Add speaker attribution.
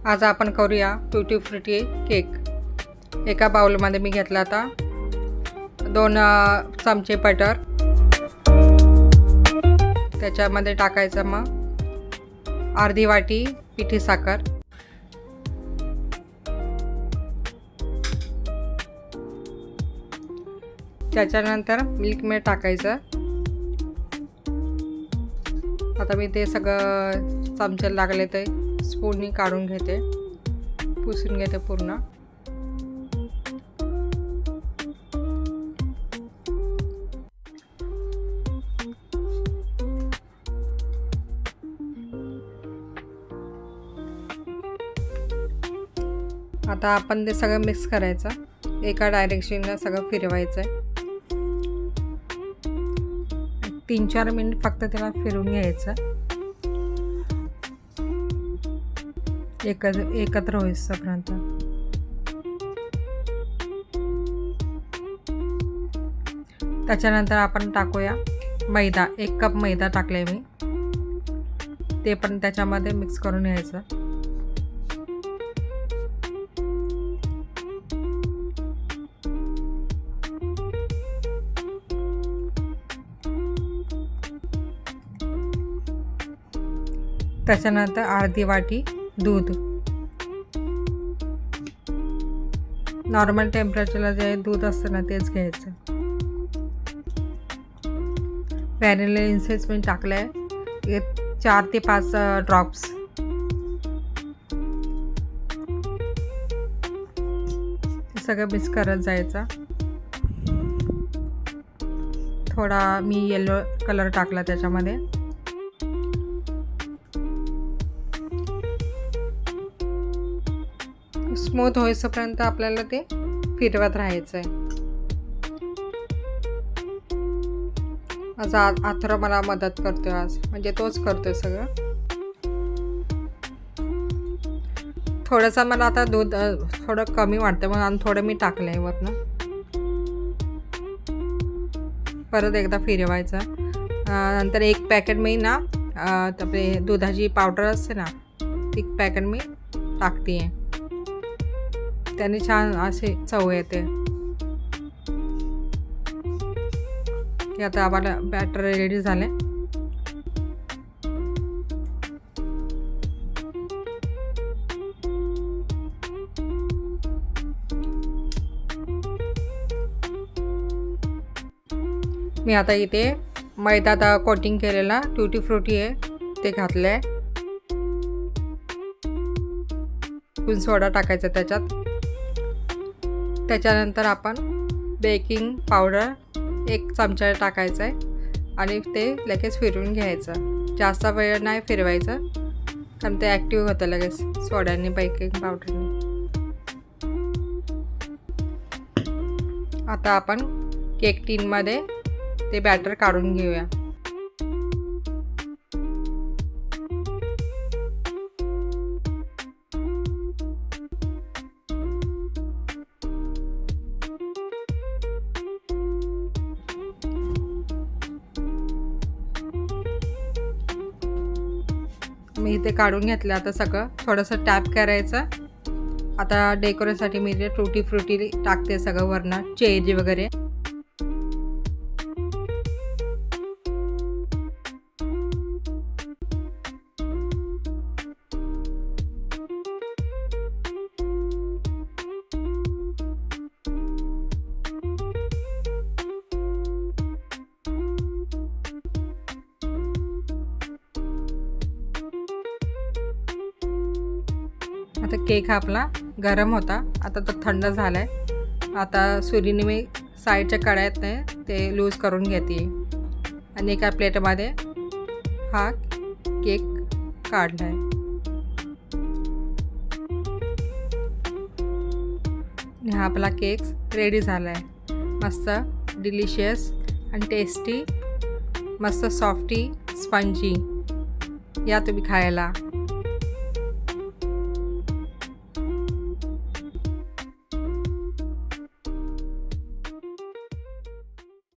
Speaker 1: आज आपण करूया ट्यूटी फ्रुटी केक। एका बाउलमध्ये मी घेतला आता 2 चमचे बटर, त्याच्यामध्ये टाकायचं मग अर्धी वाटी पिठी साखर, त्याच्यानंतर मिल्क मेड टाकायचं। आता मी ते सगळं चमचे लागले ते स्पूननी काढून घेते, पुसून घेते पूर्ण। आता आपण ते सगळं मिक्स करायचं, एका डायरेक्शनला सगळं फिरवायचं आहे। 3-4 मिनिट फक्त त्याला फिरवून घ्यायचं, एकत्र होईपर्यंत। त्याच्यानंतर आपण टाकूया मैदा, 1 कप मैदा टाकले मी, ते पण त्याच्यामध्ये मिक्स करून घ्यायचं। त्याच्यानंतर अर्धी वाटी दूध, नॉर्मल टेम्परेचरला जे दूध असतं ना तेच घ्यायचं। व्हॅनिला एसेन्स मी टाकलं आहे 4 ते 5 ड्रॉप्स। सगळं मिक्स करत जायचं। थोडा मी येलो कलर टाकला त्याच्यामध्ये। स्मूथ होईपर्यंत आपल्याला ते फिरवत राहायचं आहे। आज आथरो मला मदत करतोय आज, म्हणजे तोच करतोय सगळं। थोडंसं मला आता दूध थोडं कमी वाटतं म्हणून थोडं मी टाकलं आहे वरनं। परत एकदा फिरवायचं। नंतर 1 पॅकेट मी ना आपले दुधाची पावडर असते ना, ती पॅकेट मी टाकते आहे, त्याने छान असे चव येते। की आता आम्हाला बॅटर रेडी झाले। मी आता इथे मैदा कोटिंग केलेला ट्यूटी फ्रुटी आहे ते घातलं आहे। सोडा टाकायचा त्याच्यात। त्याच्यानंतर आपण बेकिंग पावडर 1 चमचा टाकायचं आहे आणि ते लगेच फिरवून घ्यायचं। जास्त वेळ नाही फिरवायचं कारण ते ॲक्टिव्ह होतं लगेच सोड्याने, बेकिंग पावडरने। आता आपण केक टीनमध्ये ते बॅटर काढून घेऊया। मी इथे काढून घेतलं। आता सगळं थोडंसं टॅप करायचं। आता डेकोरेशनसाठी मी इथे ट्यूटी फ्रुटी टाकते सगळं वरनं, चेरी वगैरे। आता केक आपला गरम होता, आता तो थंड झाला आहे। आता सुरीने मी साईडच्या कड्यातने ते लूज करून घेते आणि एका प्लेटमध्ये हा केक काढला आहे। हा आपला केक रेडी झाला आहे, मस्त डिलिशियस आणि टेस्टी, मस्त सॉफ्टी स्पंजी। या तुम्ही खायला।